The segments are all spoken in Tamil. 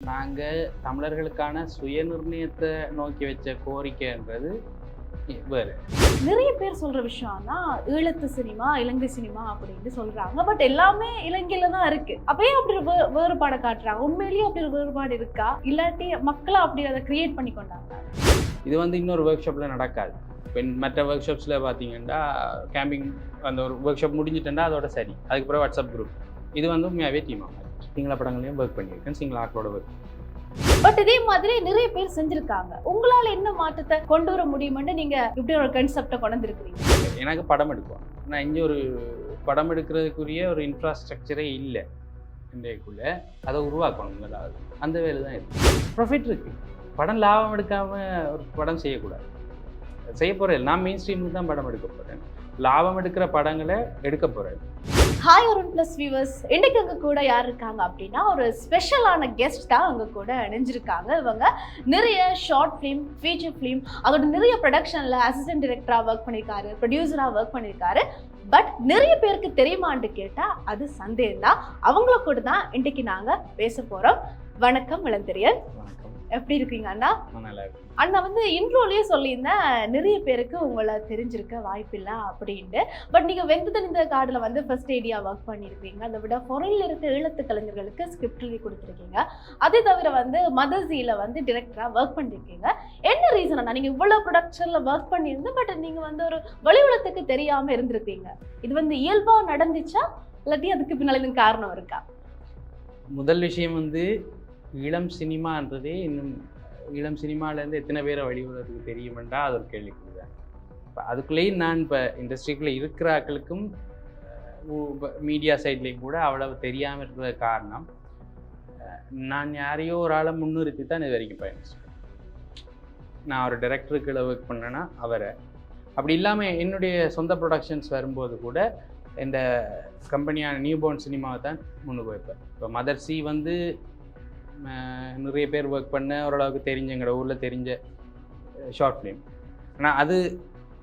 நாங்கள் தமிழர்களுக்கான சுயநிர்ணயத்தை நோக்கி வச்ச கோரிக்கைன்றது வேறு. நிறைய பேர் சொல்ற விஷயம்னா ஈழத்து சினிமா இலங்கை சினிமா அப்படின்னு சொல்றாங்க. பட் எல்லாமே இலங்கையில தான் இருக்கு. அப்பயே அப்படி ஒரு வேறுபாடை காட்டுறாங்க. உண்மையிலேயே அப்படி ஒரு வேறுபாடு இருக்கா, இல்லாட்டி மக்களை அப்படி அதை கிரியேட் பண்ணி கொண்டாங்க? இது இன்னொரு ஒர்க் ஷாப்பில் நடக்காது. மற்ற ஒர்க் ஷாப்ஸில் பார்த்தீங்கன்னா கேம்பிங் அந்த ஒரு ஒர்க் ஷாப் முடிஞ்சிட்டேன்னா அதோட சரி, அதுக்கப்புறம் வாட்ஸ்அப் குரூப். இது உண்மையாகவே டீம் ஆகும். சிங்கள படங்களையும் ஒர்க் பண்ணியிருக்கேன், சிங்கள ஆக்களோட ஒர்க். பட் இதே மாதிரி நிறைய பேர் செஞ்சிருக்காங்க. உங்களால என்ன மாற்றத்தை கொண்டு வர முடியுமென்னு நீங்க இப்படி ஒரு கான்செப்டை கொண்டு வந்திருக்கிறீங்க? எனக்கு படம் எடுக்கும். நான் இங்கே ஒரு படம் எடுக்கிறதுக்குரிய ஒரு இன்ஃப்ராஸ்ட்ரக்சரே இல்லை இன்றைக்குள்ள. அதை உருவாக்கணும் முதலாவது. அந்த வேலை தான் இருக்குது. ப்ராஃபிட் இருக்குது. படம் லாபம் எடுக்காமல் ஒரு படம் செய்யக்கூடாது. செய்ய போகிறேன். நான் மெயின் ஸ்ட்ரீமுக்கு தான் படம் எடுக்க போகிறேன். லாபம் எடுக்கிற படங்களை எடுக்க போகிறேன். ஹாய் அருண் ப்ளஸ் வியூவர்ஸ், இன்னைக்கு அங்கே கூட யார் இருக்காங்க அப்படின்னா ஒரு ஸ்பெஷலான கெஸ்ட் தான் அங்கே கூட இணைஞ்சிருக்காங்க. இவங்க நிறைய ஷார்ட் ஃபிலிம், ஃபீச்சர் ஃபிலிம், அதோட நிறைய ப்ரொடக்ஷனில் அசிஸ்டன்ட் டிரெக்டராக ஒர்க் பண்ணியிருக்காரு, ப்ரொடியூசராக ஒர்க் பண்ணியிருக்காரு. பட் நிறைய பேருக்கு தெரியுமான்னு கேட்டால் அது சந்தேகம் தான். அவங்கள கூட தான் இன்றைக்கு நாங்கள் பேச போகிறோம். வணக்கம் இளந்தெரியன், எப்படி இருக்கீங்க அண்ணா? நல்லா இருக்கு அண்ணா. இன்ட்ரோலயே சொல்லியிருந்தேன் நிறைய பேருக்கு உங்களை தெரிஞ்சிருக்க வாய்ப்பில்லை அப்படின்ட்டு. பட் நீங்கள் வெந்ததனிந்த கார்டில் ஃபர்ஸ்ட் ஐடியா ஒர்க் பண்ணியிருக்கீங்க. அதை விட ஃபாரின்ல இருக்க ஈழத்து கலைஞர்களுக்கு ஸ்கிரிப்ட் எழுதி கொடுத்துருக்கீங்க. அதே தவிர மதர்ஸியில் டிரெக்டராக ஒர்க் பண்ணியிருக்கீங்க. என்ன ரீசன் அண்ணா நீங்கள் இவ்வளோ ப்ரொடக்ஷனில் ஒர்க் பண்ணியிருந்து பட் நீங்கள் ஒரு வெளி உலகத்துக்கு தெரியாமல் இருந்திருக்கீங்க? இது இயல்பாக நடந்துச்சா, இல்லாட்டி அதுக்கு பின்னால் எதுவும் காரணம் இருக்கா? முதல் விஷயம் ஈழம் சினிமான்றதே இன்னும் ஈழம் சினிமாவிலேருந்து எத்தனை பேரை வழிபடுறதுக்கு தெரியுமெண்டா அது ஒரு கேள்விக்குறி தான். இப்போ அதுக்குள்ளேயும் நான் இப்போ இண்டஸ்ட்ரிக்குள்ளே இருக்கிற ஆக்களுக்கும் மீடியா சைட்லேயும் கூட அவ்வளவு தெரியாமல் இருக்கிற காரணம், நான் யாரையோ ஒரு ஆளை முன்னிறுத்தி தான் இது வரைக்கும் பயணிச்சிருக்கேன். நான் ஒரு டைரக்டருக்குள்ள ஒர்க் பண்ணேன்னா அவரை, அப்படி இல்லாமல் என்னுடைய சொந்த ப்ரொடக்ஷன்ஸ் வரும்போது கூட இந்த கம்பெனியான நியூபோர்ன் சினிமாவை தான் முன்னுக்கு வைப்பேன். இப்போ மதர்சி நிறைய பேர் ஒர்க் பண்ண ஓரளவுக்கு தெரிஞ்ச எங்களோட ஊரில் தெரிஞ்ச ஷார்ட் ஃபிலிம். ஆனால் அது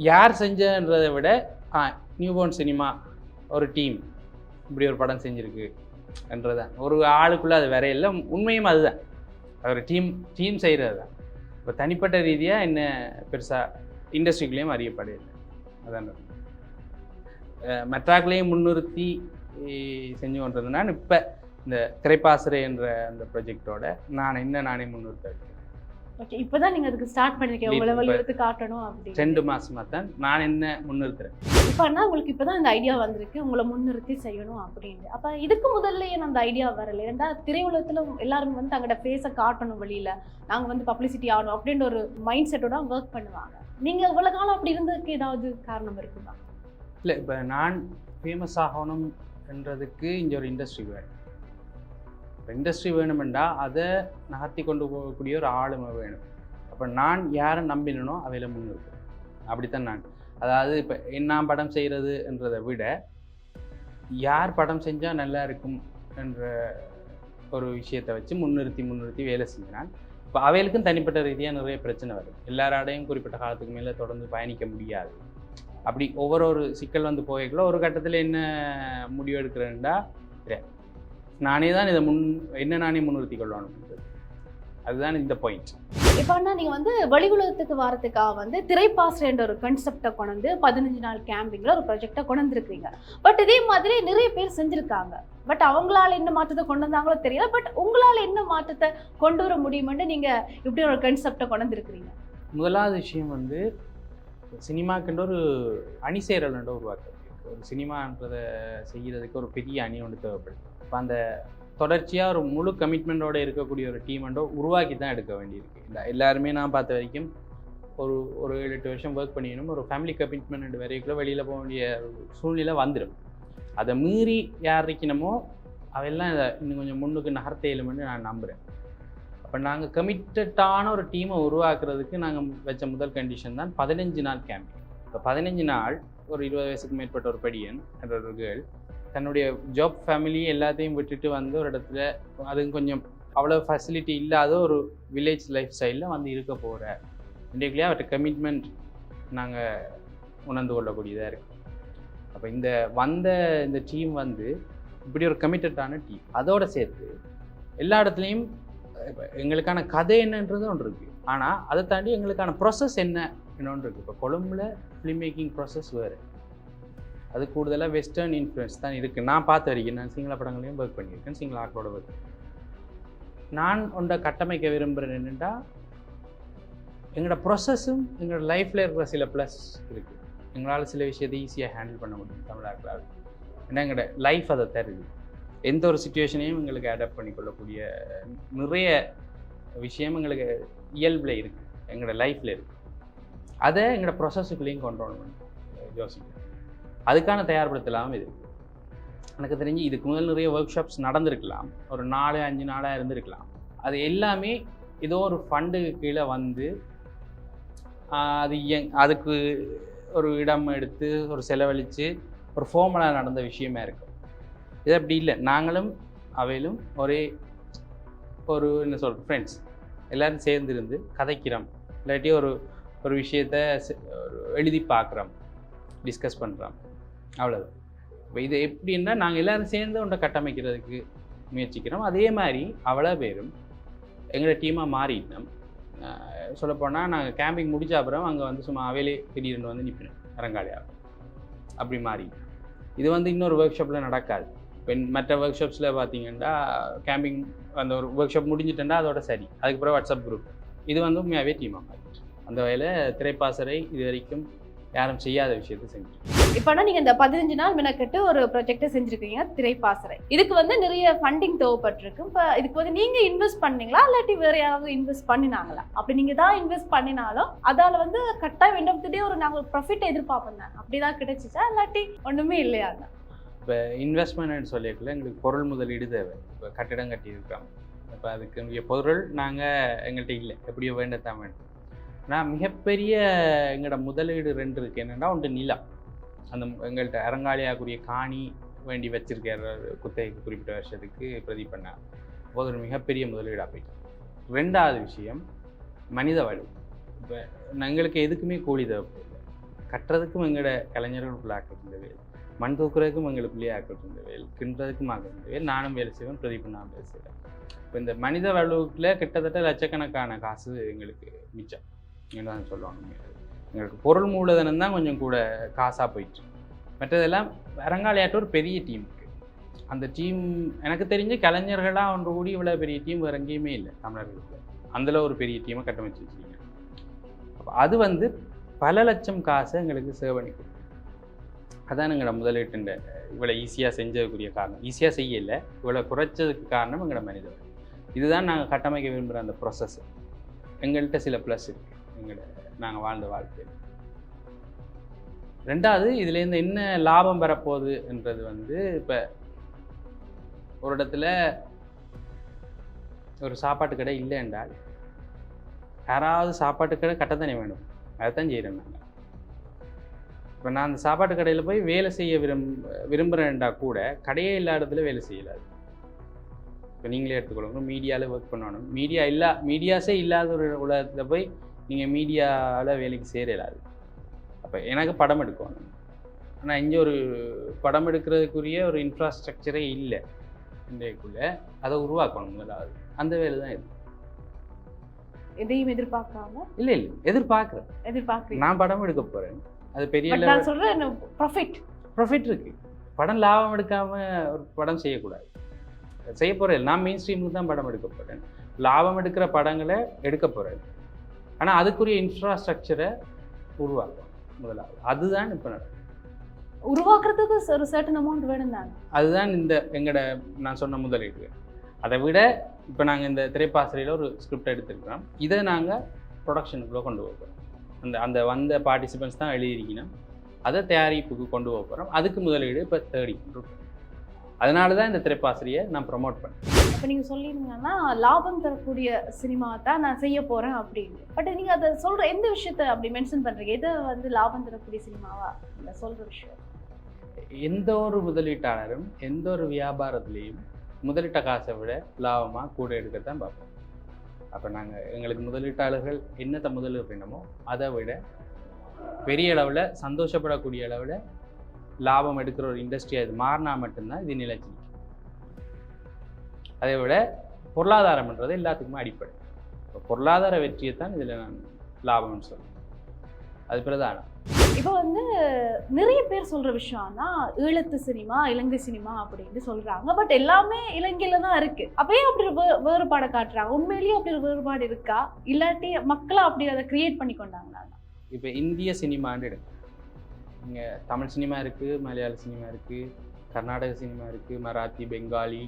யார் செஞ்சன்றதை விட நியூபோர்ன் சினிமா ஒரு டீம் இப்படி ஒரு படம் செஞ்சுருக்கு என்றதான். ஒரு ஆளுக்குள்ளே அது வேற இல்லை, உண்மையும் அதுதான். அது ஒரு டீம் செய்கிறது தான். இப்போ தனிப்பட்ட ரீதியாக என்ன பெருசாக இண்டஸ்ட்ரிக்குள்ளேயும் அறியப்படையில்லை. அதான் மெட்ராக்லேயும் முன்னிறுத்தி செஞ்சு கொண்டதுன்னா இப்போ இந்த திரைப்பாசிரை என்ற அந்த ப்ராஜெக்டோட நானே முன்னிறுத்தேன். ஓகே, இப்போதான் நீங்கள் அதுக்கு ஸ்டார்ட் பண்ணியிருக்கேன், உங்களை வழியெடுத்து காட்டணும் அப்படின்னு. 2 மாதமாக தான் நான் என்ன முன்னிறுத்துறேன். இப்போ அண்ணா உங்களுக்கு இப்போ தான் இந்த ஐடியா வந்திருக்கு, உங்களை முன்னிறுத்தி செய்யணும் அப்படின்ட்டு. அப்போ இதுக்கு முதல்ல ஏன் அந்த ஐடியா வரல? ஏன்னா திரையுலகத்தில் எல்லாருமே தங்களோட ஃபேஸை காட்டணும், வெளியில் நாங்கள் பப்ளிசிட்டி ஆகணும் அப்படின்ற ஒரு மைண்ட் செட்டோட ஒர்க் பண்ணுவாங்க. நீங்கள் இவ்வளோ காலம் அப்படி இருந்ததுக்கு ஏதாவது காரணம் இருக்குதா? இல்லை, இப்போ நான் ஃபேமஸ் ஆகணும்ன்றதுக்கு இங்கே ஒரு இண்டஸ்ட்ரி வேணும். இண்டஸ்ட்ரி வேணுமெண்டா அதை நகர்த்தி கொண்டு போகக்கூடிய ஒரு ஆளுமை வேணும். அப்போ நான் யாரை நம்பினோ அவையில் முன்னிருக்கேன். அப்படித்தான் நான், அதாவது இப்போ நான் படம் செய்கிறதுன்றதை விட யார் படம் செஞ்சால் நல்லா இருக்கும் என்ற ஒரு விஷயத்தை வச்சு முன்னிறுத்தி வேலை செஞ்சினான். இப்போ அவைகளுக்கும் தனிப்பட்ட ரீதியாக நிறைய பிரச்சனை வருது. எல்லாராடையும் குறிப்பிட்ட காலத்துக்கு மேலே தொடர்ந்து பயணிக்க முடியாது. அப்படி ஒவ்வொரு சிக்கல் போய்க்குள்ள ஒரு கட்டத்தில் என்ன முடிவு எடுக்கிறேன்டா, நானே தான் இதை நானே முன்னிறுத்தி கொள்ளணும். அதுதான் இந்த பாயிண்ட். இப்போ அண்ணா நீங்கள் வெளி உலகத்துக்கு வாரத்துக்காக திரைப்பாசிரைன்ற ஒரு கான்செப்டை கொண்டு 15 நாள் கேம்பிங்கில் ஒரு ப்ராஜெக்டை கொண்டு வந்துருக்கீங்க. பட் இதே மாதிரி நிறைய பேர் செஞ்சுருக்காங்க. பட் அவங்களால என்ன மாற்றத்தை கொண்டு வந்தாங்களோ தெரியல. பட் உங்களால் என்ன மாற்றத்தை கொண்டு வர முடியுமென்று நீங்கள் இப்படி ஒரு கான்செப்டை கொண்டு வந்துருக்கிறீங்க? முதலாவது விஷயம் சினிமாக்குன்ற ஒரு அணி சேரல்ன்ற உருவாக்குறது. ஒரு சினிமான்றதை செய்கிறதுக்கு ஒரு பெரிய அணி ஒன்று தேவைப்படுது. இப்போ அந்த தொடர்ச்சியாக ஒரு முழு கமிட்மெண்ட்டோடு இருக்கக்கூடிய ஒரு டீமெண்டோ உருவாக்கி தான் எடுக்க வேண்டியிருக்கு. இல்லை எல்லாருமே நான் பார்த்த வரைக்கும் ஒரு 7-8 வருஷம் ஒர்க் பண்ணிடணும், ஒரு ஃபேமிலி கமிட்மெண்ட் வரைக்குள்ளே வெளியில் போக வேண்டிய சூழ்நிலை வந்துடும். அதை மீறி யார் இருக்கணுமோ அவையெல்லாம் இன்னும் கொஞ்சம் முன்னுக்கு நகர்த்தையிலுமென்னு நான் நம்புகிறேன். அப்போ நாங்கள் கமிட்டடான ஒரு டீமை உருவாக்குறதுக்கு நாங்கள் வச்ச முதல் கண்டிஷன் தான் 15 நாள் கேம்பிங். இப்போ 15 நாள் ஒரு 20 வயசுக்கு மேற்பட்ட ஒரு படியன் என்ற ஒரு கேர்ள் தன்னுடைய ஜாப் ஃபேமிலி எல்லாத்தையும் விட்டுட்டு ஒரு இடத்துல, அதுவும் கொஞ்சம் அவ்வளோ ஃபெசிலிட்டி இல்லாத ஒரு வில்லேஜ் லைஃப் ஸ்டைலில் இருக்க போகிற இன்றைக்குள்ளேயே அவர்கிட்ட கமிட்மெண்ட் நாங்கள் உணர்ந்து கொள்ளக்கூடியதாக இருக்குது. அப்போ இந்த டீம் இப்படி ஒரு கமிட்டடான டீம். அதோடு சேர்த்து எல்லா இடத்துலையும் எங்களுக்கான கதை என்னன்றது ஒன்று இருக்குது. ஆனால் அதை தாண்டி எங்களுக்கான ப்ராசஸ் என்னொன்று இருக்குது. இப்போ கொழும்புல ஃபிலிம் மேக்கிங் ப்ராசஸ் வேறு, அது கூடுதலாக வெஸ்டர்ன் இன்ஃப்ளூயன்ஸ் தான் இருக்குது. நான் பார்த்த வரைக்கும் நான் சிங்கள படங்களையும் ஒர்க் பண்ணியிருக்கேன், சிங்கள ஆக்களோட ஒர்க். நான் ஒன்றை கட்டமைக்க விரும்புகிறேன் என்னென்னா, எங்களோட ப்ராசஸும் எங்களோட லைஃப்பில் இருக்கிற சில ப்ளஸ் இருக்குது. எங்களால் சில விஷயத்தை ஈஸியாக ஹேண்டில் பண்ண முடியும் தமிழாக்களால். ஏன்னா எங்களோட லைஃப் அதை தருது. எந்த ஒரு சுச்சுவேஷனையும் எங்களுக்கு அடாப்ட் பண்ணிக்கொள்ளக்கூடிய நிறைய விஷயம் எங்களுக்கு இயல்பில் இருக்குது, எங்களோட லைஃப்பில் இருக்குது. அதை எங்களோட ப்ரொசஸுக்குள்ளேயும் கொண்டு வரணும் யோசிக்கிறேன். அதுக்கான தயார்படுத்தலாம் இது. எனக்கு தெரிஞ்சு இதுக்கு முதல் நிறைய ஒர்க் ஷாப்ஸ் நடந்திருக்கலாம், ஒரு 4-5 நாளாக இருந்திருக்கலாம். அது எல்லாமே ஏதோ ஒரு ஃபண்டுக்கு கீழே வந்து அது அதுக்கு ஒரு இடம் எடுத்து ஒரு செலவழித்து ஒரு ஃபார்மலாக நடந்த விஷயமா இருக்கும். இது அப்படி இல்லை. நாங்களும் அவையிலும் ஒரே ஒரு என்ன சொல்கிற ஃப்ரெண்ட்ஸ் எல்லோரும் சேர்ந்துருந்து கதைக்கிறோம், இல்லாட்டி ஒரு விஷயத்தை எழுதி பார்க்குறோம், டிஸ்கஸ் பண்ணுறோம், அவ்வளோதான். இப்போ இது எப்படின்னா நாங்கள் எல்லோரும் சேர்ந்து ஒன்றை கட்டமைக்கிறதுக்கு முயற்சிக்கிறோம். அதே மாதிரி அவ்வளோ பேரும் எங்களோட டீமாக மாறிட்டோம். சொல்லப்போனால் நாங்கள் கேம்பிங் முடிச்ச அப்புறம் அங்கே வந்து சும்மா அவையிலே திடீர்னு வந்து நிற்பினோம் அரங்காளியாக, அப்படி மாறிட்டோம். இது வந்து இன்னொரு ஒர்க் ஷாப்பில் நடக்காது. இப்போ மற்ற ஒர்க் ஷாப்ஸில் பார்த்தீங்கன்னா கேம்பிங் அந்த ஒரு ஒர்க் ஷாப் முடிஞ்சிட்டேன்னா அதோட சரி, அதுக்கப்புறம் வாட்ஸ்அப் குரூப். இது வந்து உண்மையாகவே டீமாக மாறிடுச்சு. அந்த வகையில் திரைப்பாசறை இது வரைக்கும் யாரும் செய்யாத விஷயத்தை செஞ்சு. இப்போனா நீங்கள் இந்த 15 நாள் மெனக்கெட்டு ஒரு ப்ராஜெக்டை செஞ்சுருக்கீங்க, திரைப்பாசறை. இதுக்கு வந்து நிறைய ஃபண்டிங் தேவைப்பட்டிருக்கு. இப்போ இதுக்கு வந்து நீங்கள் இன்வெஸ்ட் பண்ணீங்களா இல்லாட்டி வேறு யாராவது இன்வெஸ்ட் பண்ணினாங்களா? அப்படி நீங்கள் தான் இன்வெஸ்ட் பண்ணினாலும் அதால் வந்து கட்டாயம் எண்ட் ஆஃப் தி டே ஒரு நாங்கள் ப்ராஃபிட் எதிர்பார்ப்போம் தான், அப்படி தான் கிடைச்சிச்சா இல்லாட்டி ஒன்றுமே இல்லையா? இப்போ இன்வெஸ்ட்மெண்ட்னு சொல்லிட்டுல எங்களுக்கு பொருள் முதலீடு தேவை. இப்போ கட்டிடம் கட்டியிருக்கோம், இப்போ அதுக்கு பொருள் நாங்கள் எங்கள்கிட்ட இல்லை, எப்படியோ வேண்டத்தான் வேண்டும். ஆனால் மிகப்பெரிய எங்களோட முதலீடு 2 இருக்குது. என்னென்னா ஒன்று நிலம், அந்த எங்கள்கிட்ட அரங்காளியாகக்கூடிய காணி வேண்டி வச்சிருக்கிற குத்தகைக்கு குறிப்பிட்ட வருஷத்துக்கு பிரதி பண்ண போது ஒரு மிகப்பெரிய முதலீடாக போயிட்டு. 2வது விஷயம் மனித வலு. இப்போ எங்களுக்கு எதுக்குமே கூலி தேவைப்படல, கட்டுறதுக்கும் எங்களோட கலைஞர்களுக்குள்ள ஆக்கிறது வேலை, மண் தூக்குறதுக்கும் எங்களுக்குள்ளேயே ஆக்கிறது வேலை, கிண்டுறதுக்கும் ஆக்கிறது வேலை. நானும் வேலை செய்வேன், பிரதி பண்ணாமல் வேலை செய்வேன். இப்போ இந்த மனித வலுவில் கிட்டத்தட்ட லட்சக்கணக்கான காசு எங்களுக்கு மிச்சம் தான் சொல்லுவாங்க. எங்களுக்கு பொருள் மூலதனம் தான் கொஞ்சம் கூட காசாக போயிட்டு, மற்றதெல்லாம் அரங்காளியாட்ட ஒரு பெரிய டீம் இருக்குது. அந்த டீம் எனக்கு தெரிஞ்ச கலைஞர்களாக ஒன்று கூடி இவ்வளோ பெரிய டீம் வேறு எங்கேயுமே இல்லை தமிழர்களுக்கு. அதில் ஒரு பெரிய டீமை கட்டமைச்சு வச்சுருக்கீங்க. அப்போ அது வந்து பல லட்சம் காசை எங்களுக்கு சேவ் பண்ணி கொடுக்கும். அதான் எங்களோட முதலீட்டு இவ்வளோ ஈஸியாக செஞ்சதுக்குரிய காரணம். ஈஸியாக செய்யலை, இவ்வளோ குறைச்சதுக்கு காரணம் எங்களோட மனிதர்கள். இதுதான் நாங்கள் கட்டமைக்க விரும்புகிற அந்த ப்ரொசஸ். எங்கள்கிட்ட சில ப்ளஸ் இருக்குது எங்களோட நாங்கள் வாழ்ந்த வாழ்க்கை. 2வது இதுலேருந்து என்ன லாபம் பெறப்போகுதுன்றது வந்து, இப்போ ஒரு இடத்துல ஒரு சாப்பாட்டு கடை இல்லை என்றால் யாராவது சாப்பாட்டு கடை கட்டத்தானே வேணும், அதைத்தான் செய்கிறேன் நாங்கள். இப்போ நான் அந்த சாப்பாட்டு கடையில் போய் வேலை செய்ய விரும்புகிறேன்டா கூட கடையே இல்லாத இடத்துல வேலை செய்யலாது. இப்போ நீங்களே எடுத்துக்கொள்ளுங்க, மீடியாவில் ஒர்க் பண்ணணும். மீடியாஸே இல்லாத ஒரு உலகத்தில் போய் நீங்கள் மீடியாவில் வேலைக்கு சேரலாது. அப்போ எனக்கு படம் எடுக்கணும், ஆனால் இங்கே ஒரு படம் எடுக்கிறதுக்குரிய ஒரு இன்ஃப்ராஸ்ட்ரக்சரே இல்லை இன்றைக்குள்ளே, அதை உருவாக்கணும் முதலாவது. அந்த வேலை தான் இது. எதையும் எதிர்பார்க்காம இல்லை எதிர்பார்க்குறேன். நான் படம் எடுக்க போகிறேன், அது பெரிய ப்ராஃபிட் இருக்குது. படம் லாபம் எடுக்காமல் ஒரு படம் செய்யக்கூடாது, செய்ய போகிறேன். நான் மெயின் ஸ்ட்ரீமுக்கு தான் படம் எடுக்க போகிறேன், லாபம் எடுக்கிற படங்களை எடுக்க போகிறேன். ஆனால் அதுக்குரிய இன்ஃப்ராஸ்ட்ரக்சரை உருவாக்கணும் முதலாவது. அதுதான் இப்போ நடக்கும். உருவாக்குறதுக்கு ஒரு சர்டன் அமௌண்ட் வேணும் தானே, அதுதான் இந்த எங்களோட நான் சொன்ன முதலீடு. அதை விட இப்போ நாங்கள் இந்த திரைப்பாசறையில் ஒரு ஸ்கிரிப்ட் எடுத்துருக்கிறோம், இதை நாங்கள் ப்ரொடக்ஷனுக்குள்ளே கொண்டு போகிறோம். அந்த வந்த பார்ட்டிசிபெண்ட்ஸ் தான் எழுதியிருக்கணும், அதை தயாரிப்புக்கு கொண்டு போகிறோம். அதுக்கு முதலீடு இப்போ 30. அதனால தான் இந்த திரைப்பாசிரியை நான் ப்ரமோட் பண்ணேன். இப்போ நீங்கள் சொல்லியிருந்தீங்கன்னா லாபம் தரக்கூடிய சினிமா தான் நான் செய்ய போகிறேன் அப்படின்னு. பட் நீங்கள் அதை சொல்கிற எந்த விஷயத்தை அப்படி மென்ஷன் பண்ணுறீங்க? எதை வந்து லாபம் தரக்கூடிய சினிமாவா இல்லை சொல்கிற விஷயம்? எந்த ஒரு முதலீட்டாளரும் எந்த ஒரு வியாபாரத்துலேயும் முதலீட்ட காசை விட லாபமாக கூட எடுக்கத்தான் பார்ப்போம். அப்போ நாங்கள் எங்களுக்கு முதலீட்டாளர்கள் என்னத்தை முதலீடுனமோ அதை விட பெரிய அளவில் சந்தோஷப்படக்கூடிய அளவில் லாபம் எடுக்கிற ஒரு இண்டஸ்ட்ரியாக இது மாறினா மட்டும்தான் இது நிலைச்சி. அதை விட பொருளாதாரம்ன்றது எல்லாத்துக்குமே அடிப்படை. இப்போ பொருளாதார வெற்றியை தான் இதில் நான் லாபம்னு சொல்லுவேன். அது பிரதானம். இப்போ வந்து நிறைய பேர் சொல்ற விஷயம்னா ஈழத்து சினிமா இலங்கை சினிமா அப்படின்னு சொல்றாங்க. பட் எல்லாமே இலங்கையில தான் இருக்கு. அப்பயே அப்படி வேறுபாடை காட்டுறாங்க. உண்மையிலேயே அப்படி ஒரு வேறுபாடு இருக்கா, இல்லாட்டி மக்களா அப்படி அதை கிரியேட் பண்ணி கொண்டாங்களா? இப்போ இந்திய சினிமான்னு எடுங்க. இங்கே தமிழ் சினிமா இருக்குது, மலையாள சினிமா இருக்குது, கர்நாடக சினிமா இருக்குது, மராத்தி, பெங்காலி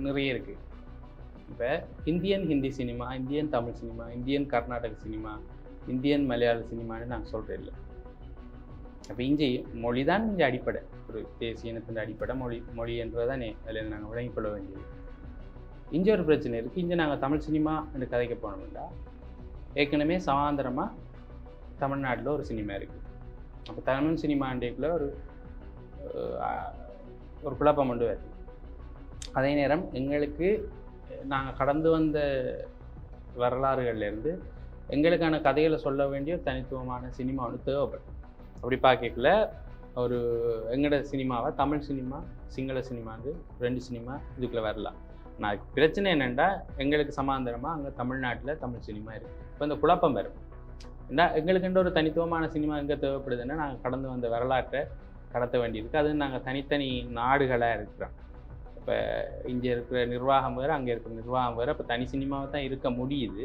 நிறைய இருக்குது. இப்போ Indian Hindi cinema, Indian Tamil cinema, Indian Karnataka cinema, Indian மலையாள சினிமான்னு நாங்கள் சொல்கிறேன் இல்லை. அப்போ இங்கே மொழி தான் இங்கே அடிப்படை. ஒரு தேசிய இனத்தின் அடிப்படை மொழி என்றதானே அதில் நாங்கள் விளங்கிக்கொள்ள வேண்டியது. இங்கே ஒரு பிரச்சனை இருக்குது. இங்கே நாங்கள் தமிழ் சினிமா என்று கதைக்க போனோம்னா ஏற்கனவே சமாந்தரமாக தமிழ்நாட்டில் ஒரு சினிமா இருக்குது. அப்போ தமிழ் சினிமாண்டேக்குள்ள ஒரு குழப்பம் கொண்டு வருது. அதே நேரம் எங்களுக்கு நாங்கள் கடந்து வந்த வரலாறுகள்லேருந்து எங்களுக்கான கதைகளை சொல்ல வேண்டிய ஒரு தனித்துவமான சினிமா ஒன்று தேவைப்படும். அப்படி பார்க்கல ஒரு எங்களோட சினிமாவை தமிழ் சினிமா, சிங்கள சினிமாந்து 2 சினிமா இதுக்குள்ளே வரலாம். ஆனால் அதுக்கு பிரச்சனை என்னென்னா எங்களுக்கு சமாந்தரமாக அங்கே தமிழ்நாட்டில் தமிழ் சினிமா இருக்குது. இப்போ இந்த குழப்பம் வரும். ஏன்னா எங்களுக்குன்ற ஒரு தனித்துவமான சினிமா எங்கே தேவைப்படுதுன்னா நாங்கள் கடந்து வந்த வரலாற்றை கடத்த வேண்டியிருக்கு. அது நாங்கள் தனித்தனி நாடுகளாக இருக்கிறோம். இப்போ இங்கே இருக்கிற நிர்வாகம் வேறு, அங்கே இருக்கிற நிர்வாகம் வேறு. இப்போ தனி சினிமாவை தான் இருக்க முடியுது.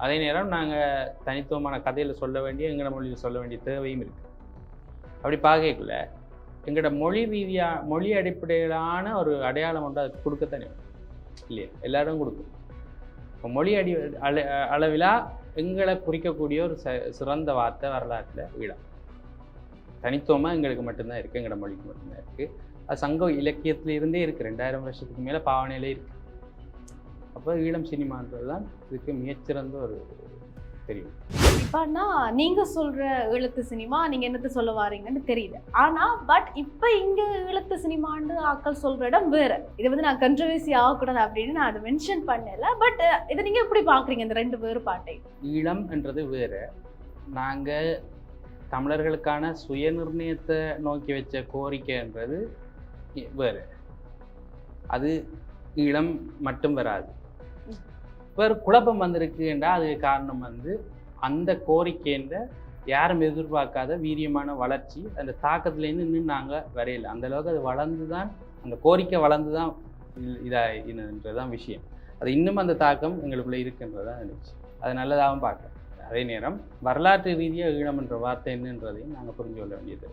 அதே நேரம் நாங்கள் தனித்துவமான கதையில் சொல்ல வேண்டிய எங்களோட மொழியில் சொல்ல வேண்டிய தேவையும் இருக்குது. அப்படி பார்க்கல எங்களோட மொழி அடிப்படையிலான ஒரு அடையாளம் ஒன்று அதுக்கு கொடுக்கத்தானே இல்லையா, எல்லாரும் கொடுக்கும். இப்போ மொழி அளவிலா எங்களை குறிக்கக்கூடிய ஒரு சிறந்த வார்த்தை வரலாற்றில் ஈழம். தனித்துவமாக எங்களுக்கு மட்டும்தான் இருக்குது, எங்களோட மொழிக்கு மட்டும்தான் இருக்குது. அது சங்க இலக்கியத்திலிருந்தே இருக்குது. 2000 வருஷத்துக்கு மேலே பாவனையிலே இருக்குது. அப்போ ஈழம் சினிமான்றது தான் இதுக்கு மிகச்சிறந்த ஒரு தெரியும். இப்போனா நீங்கள் சொல்கிற ஈழத்து சினிமா நீங்கள் என்னத்தை சொல்ல வாரீங்கன்னு தெரியுது. ஆனால் பட் இப்போ இங்கே ஈழத்து சினிமான்னு ஆக்கள் சொல்கிற இடம் வேறு. இதை வந்து நான் கண்ட்ரவர்சி ஆகக்கூடாது அப்படின்னு நான் அதை மென்ஷன் பண்ணலை. பட் இதை நீங்கள் எப்படி பார்க்குறீங்க இந்த 2 வேறுபாட்டை? ஈழம் என்றது வேறு. நாங்கள் தமிழர்களுக்கான சுயநிர்ணயத்தை நோக்கி வச்ச கோரிக்கைன்றது வேறு. அது ஈழம் மட்டும் வராது. வேறு குழப்பம் வந்திருக்குன்றா அதுக்கு காரணம் வந்து அந்த கோரிக்கைன்ற யாரும் எதிர்பார்க்காத வீரியமான வளர்ச்சி, அந்த தாக்கத்துலேருந்து இன்னும் நாங்கள் வரையலை. அந்தளவுக்கு அது வளர்ந்து தான், அந்த கோரிக்கை வளர்ந்து தான் இதாகின்றதுதான் விஷயம். அது இன்னும் அந்த தாக்கம் எங்களுக்குள்ளே இருக்குன்றதான் இருந்துச்சு. அது நல்லதாகவும் பார்க்கலாம். அதே நேரம் வரலாற்று ரீதியாக ஈழம் என்ற வார்த்தை என்னன்றதையும் நாங்கள் புரிஞ்சு கொள்ள வேண்டியது.